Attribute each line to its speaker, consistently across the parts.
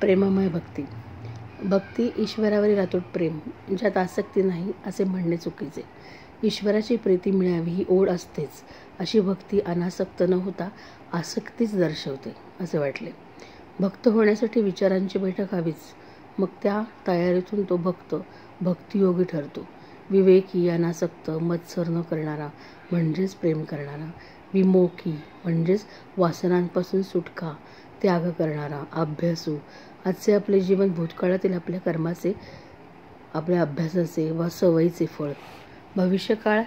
Speaker 1: प्रेममय भक्ती. भक्ती ईश्वरावरील अतूट प्रेम, ज्यात आसक्ती नाही असे म्हणणे चुकीचे. ईश्वराची प्रीती मिळावी ही ओढ असतेच. अशी भक्ती अनासक्त न होता आसक्तीच दर्शवते असे वाटले. भक्त होण्यासाठी विचारांची बैठक हवीच. मग त्या तयारीतून तो भक्त भक्तियोगी ठरतो. विवेकी, अनासक्त, मत्सर न करणारा म्हणजेच प्रेम करणारा. विमोकी म्हणजेच वासनांपासून सुटका, त्याग करणारा. अभ्यासू, आजचे आपले जीवन भूतकाळातील आपल्या कर्माचे, आपल्या अभ्यासाचे व सवयीचे फळ. भविष्यकाळ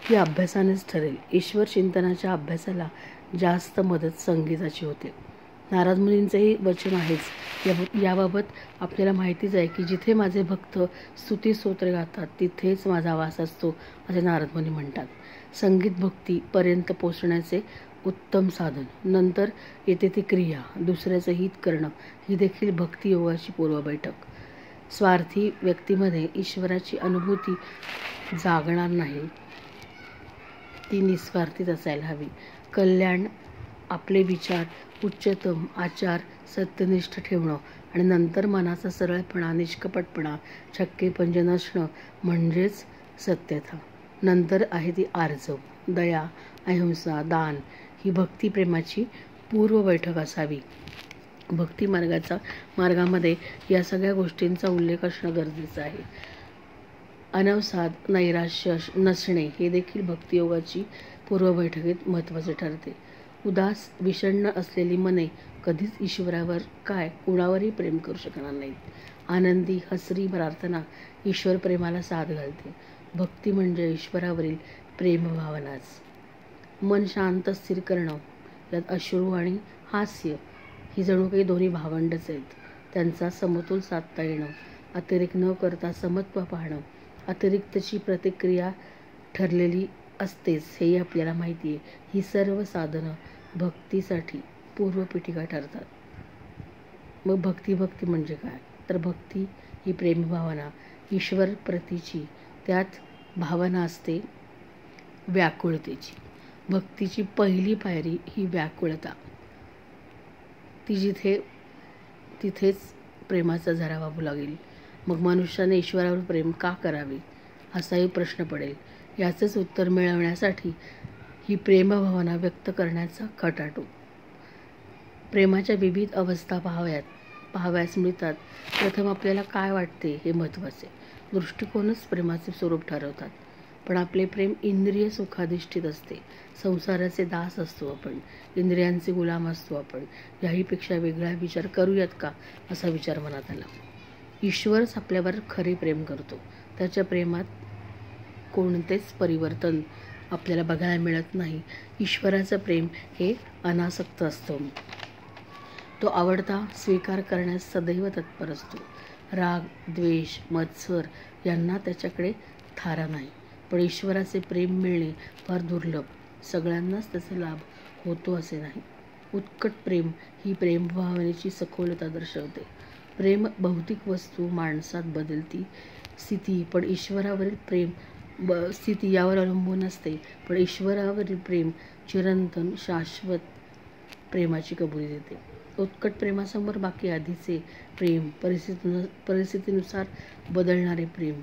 Speaker 1: ही अभ्यासानेच ठरेल. ईश्वर चिंतनाच्या अभ्यासाला जास्त मदत संगीताची होते. नारद मुनींचेही वचन आहेच. याबाबत आपल्याला माहितीच आहे की जिथे माझे भक्त स्तुती स्तोत्रे गातात तिथेच माझा वास असतो असे नारद मुनी म्हणतात. संगीत भक्ती पर्यंत पोचण्याचे उत्तम साधन. नंतर येते ती क्रिया, दुसऱ्याचं हित करणं, ही देखील भक्तियोगाची पूर्व बैठक. स्वार्थी व्यक्तीमध्ये ईश्वराची अनुभूती जागणार नाही. ती निस्वार्थीच असायला हवी. कल्याण, आपले विचार, उच्चतम आचार सत्यनिष्ठ ठेवणं आणि नंतर मनाचा सरळपणा, निष्कपटपणा, छक्केपंजे नसणं म्हणजेच सत्यता. नंतर आहे ती आर्जव, दया, अहिंसा, दान, ही भक्तिप्रेमाची पूर्व बैठक असावी. भक्ती मार्गामध्ये या सगळ्या गोष्टींचा उल्लेख असणं गरजेचं आहे. अनवसाद, नैराश्य नसणे हे देखील भक्तियोगाची पूर्व बैठकीत महत्त्वाचे ठरते. उदास, विषण्ण असलेली मने कधीच ईश्वरावर काय कुणावरही प्रेम करू शकणार नाहीत. आनंदी, हसरी प्रार्थना ईश्वर प्रेमाला साथ घालते. भक्ती म्हणजे ईश्वरावरील प्रेमभावनाच. मन शांत स्थिर करणं, यात अश्रू आणि हास्य ही जणू काही दोन्ही भावंडच आहेत. त्यांचा समतोल साधता येणं, अतिरेक न करता समत्व पाहणं, अतिरिक्तची प्रतिक्रिया ठरलेली असतेच हेही आपल्याला माहिती आहे. ही सर्व साधनं भक्तीसाठी पूर्वपीठिका ठरतात. मग भक्ती म्हणजे काय? तर भक्ती ही प्रेमभावना ईश्वर प्रतीची. त्यात भावना असते व्याकुळतेची. भक्तीची पहिली पायरी ही व्याकुळता. ती तिथेच प्रेमाचा झरा वाहू लागेल. मग मनुष्याने ईश्वरावर प्रेम का करावे असाही प्रश्न पडेल. याचंच उत्तर मिळवण्यासाठी ही प्रेमभावना व्यक्त करण्याचा खटाटो. प्रेमाच्या विविध अवस्था पाहावयास मिळतात. प्रथम आपल्याला काय वाटते हे महत्त्वाचे. दृष्टिकोनच प्रेमाचे स्वरूप ठरवतात. पण आपले प्रेम इंद्रिय सुखाधिष्ठित असते. संसाराचे दास असतो आपण, इंद्रियांचे गुलाम असतो आपण. याहीपेक्षा वेगळा विचार करूयात का असा विचार मनात आला. ईश्वरच आपल्यावर खरे प्रेम करतो. त्याच्या प्रेमात कोणतेच परिवर्तन आपल्याला बघायला मिळत नाही. ईश्वराचं प्रेम हे अनासक्त असतं. तो आवडता स्वीकार करण्यास सदैव तत्पर असतो. राग, द्वेष, मत्सर यांना त्याच्याकडे थारा नाही. पण ईश्वराचे प्रेम मिळणे फार दुर्लभ. सगळ्यांनाच त्याचा लाभ होतो असे नाही. उत्कट प्रेम ही प्रेमभावनेची सखोलता दर्शवते. प्रेम भौतिक वस्तू, माणसात बदलती स्थिती, पण ईश्वरावरील प्रेम स्थिती यावर अवलंबून असते. पण ईश्वरावरील प्रेम चिरंतन, शाश्वत प्रेमाची कबुली देते. उत्कट प्रेमासमोर बाकी आधीचे प्रेम, परिस्थितीनुसार बदलणारे प्रेम.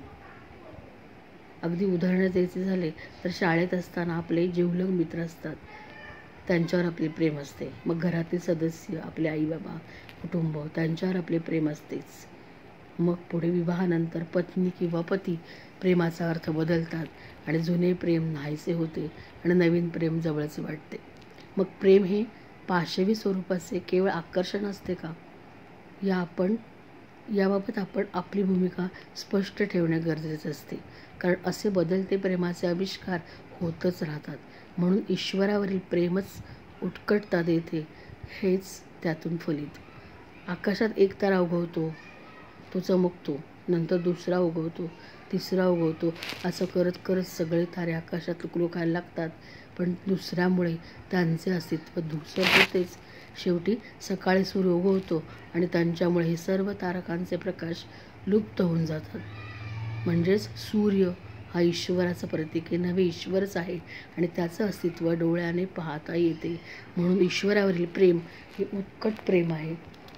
Speaker 1: अगदी उदाहरण द्यायचे झाले तर शाळेत असताना आपले जिवलग मित्र असतात, त्यांच्यावर आपले प्रेम असते. मग घरातील सदस्य, आपले आई बाबा, कुटुंब, त्यांच्यावर आपले प्रेम असतेच. मग पुढे विवाहानंतर पत्नी किंवा पती प्रेमाचा अर्थ बदलतात आणि जुने प्रेम नाहीसे होते आणि नवीन प्रेम जवळचे वाटते. मग प्रेम हे पाशवी स्वरूपाचे केवळ आकर्षण असते का? याबाबत आपण आपली भूमिका स्पष्ट ठेवणे गरजेचे असते. कारण असे बदलते प्रेमाचे आविष्कार होतच राहतात. म्हणून ईश्वरावरील प्रेमच उत्कटता देते, हेच त्यातून फलित. आकाशात एक तारा उगवतो, तो चमकतो, नंतर दुसरा उगवतो, तिसरा उगवतो. असं करत सगळे तारे आकाशात लुकलुकायला लागतात. पण दुसऱ्यामुळे त्यांचे अस्तित्व धूसर होतेच. शेवटी सकाळी सूर्य उगवतो आणि त्यांच्यामुळे हे सर्व तारकांचे प्रकाश लुप्त होऊन जातात. म्हणजेच सूर्य हा ईश्वराचं प्रतीक आहे, नवे ईश्वरच आहे आणि त्याचं अस्तित्व डोळ्याने पाहता येते. म्हणून ईश्वरावरील प्रेम हे उत्कट प्रेम आहे.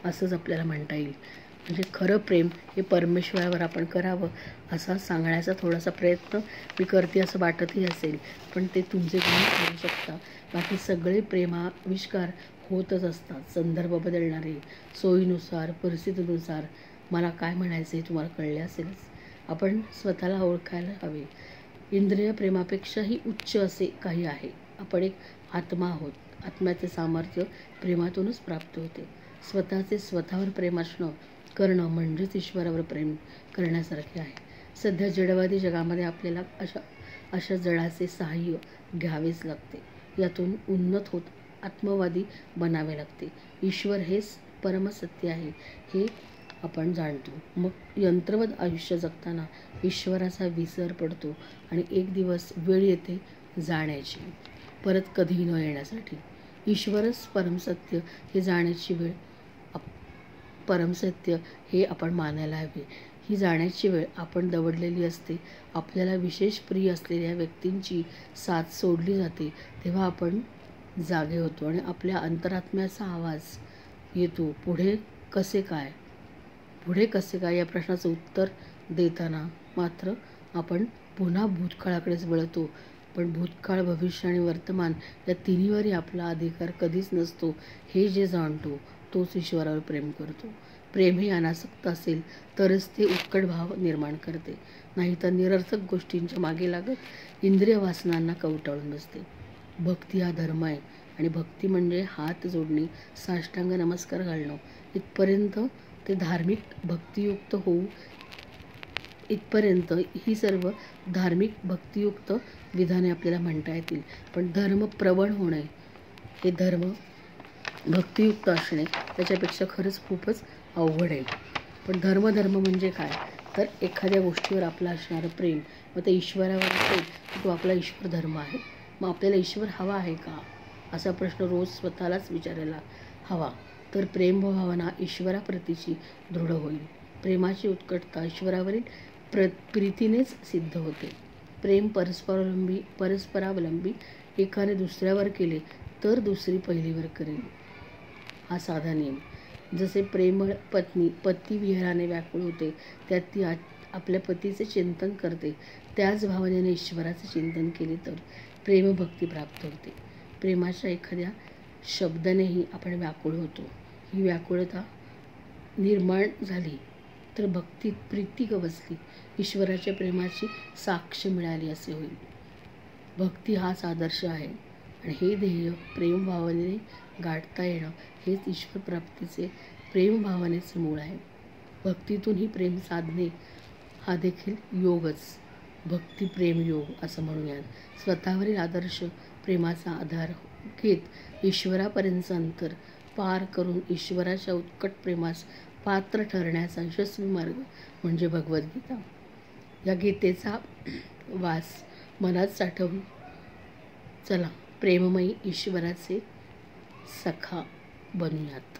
Speaker 1: असंच आपल्याला म्हणता येईल. म्हणजे खरं प्रेम हे परमेश्वरावर आपण करावं असा सांगण्याचा थोडासा प्रयत्न मी करते असं वाटतही असेल, पण ते तुमचे तुम्ही करू शकता. बाकी सगळे प्रेमाविष्कार होतच असतात, संदर्भ बदलणारे, सोयीनुसार, परिस्थितीनुसार. मला काय म्हणायचं आहे तुम्हाला कळले असेलच. आपण स्वतःला ओळखायला हवे. इंद्रिय प्रेमापेक्षाही उच्च असे काही आहे. आपण एक आत्मा आहोत. आत्म्याचे सामर्थ्य प्रेमातूनच प्राप्त होते. स्वतःचे स्वतःवर प्रेम करणं म्हणजेच ईश्वरावर प्रेम करण्यासारखे आहे. सध्या जडवादी जगामध्ये आपल्याला अशा जडाचे सहाय्य घ्यावेच लागते. यातून उन्नत होत आत्मवादी बनावे लागते. ईश्वर हेच परमसत्य आहे हे आपण जाणतो. मग यंत्रवत आयुष्य जगताना ईश्वराचा विसर पडतो आणि एक दिवस वेळ येते जाण्याची, परत कधीही न येण्यासाठी. ईश्वरच परमसत्य हे जाण्याची वेळ, परमसत्य हे आपण मानायला हवे. ही जाण्याची वेळ आपण दवडलेली असते. आपल्याला विशेष प्रिय असलेल्या व्यक्तींची साथ सोडली जाते तेव्हा आपण जागे होतो आणि आपल्या अंतरात्म्याचा आवाज येतो. पुढे कसे काय या प्रश्नाचं उत्तर देताना मात्र आपण पुन्हा भूतकाळाकडेच वळतो. पण भूतकाळ, भविष्य आणि वर्तमान या तिन्हीवरही आपला अधिकार कधीच नसतो. हे जे जाणतो तोच ईश्वरावर प्रेम करतो. प्रेम हे अनासक्त असेल तरच ते उत्कट भाव निर्माण करते, नाहीतर निरर्थक गोष्टींच्या मागे लागत इंद्रिय वासनांना कवटाळून बसते. भक्ती हा धर्म आहे आणि भक्ती म्हणजे हात जोडणे, साष्टांग नमस्कार घालणं. इथपर्यंत ते धार्मिक भक्तियुक्त होऊ इथपर्यंत ही सर्व धार्मिक भक्तियुक्त विधाने आपल्याला म्हणता येतील. पण धर्मप्रवण होणे, हे धर्म भक्तियुक्त असणे त्याच्यापेक्षा खरंच खूपच अवघड आहे. पण धर्म म्हणजे काय तर एखाद्या गोष्टीवर आपलं असणारं प्रेम. मग ते ईश्वरावर असेल तर तो आपला ईश्वर धर्म आहे. मग आपल्याला ईश्वर हवा आहे का असा प्रश्न रोज स्वतःलाच विचारायला हवा. तर प्रेमभावना ईश्वराप्रतीची दृढ होईल. प्रेमाची उत्कटता ईश्वरावरील प्रीतीनेच सिद्ध होते. प्रेम परस्परावलंबी एकाने दुसऱ्यावर केले तर दुसरी पहिलीवर करेल, हा साधा नियम. जसे प्रेमळ पती विहाराने व्याकुळ होते, त्यात ती आपल्या पतीचे चिंतन करते, त्याच भावनेने ईश्वराचे चिंतन केले तर प्रेमभक्ती प्राप्त होते. प्रेमाच्या एखाद्या शब्दानेही आपण व्याकुळ होतो. ही व्याकुळता निर्माण झाली तर भक्तीत प्रीती गवसली, ईश्वराच्या प्रेमाची साक्ष मिळाली असे होईल. भक्ती हाच आदर्श आहे आणि हे ध्येय प्रेमभावनेने गाठता येणं हेच ईश्वर प्राप्तीचे, प्रेमभावनेचे मूळ आहे. भक्तीतून ही प्रेम साधणे हा देखील योगच, भक्ती प्रेम योग असं म्हणूयात. स्वतःवरील आदर्श प्रेमाचा आधार घेत ईश्वरापर्यंतचं अंतर पार करून ईश्वराच्या उत्कट प्रेमास पात्र ठरण्याचा यशस्वी मार्ग म्हणजे भगवद्गीता. या गीतेचा वास मनात साठवून चला प्रेममयी ईश्वराचे सखा बनूयात.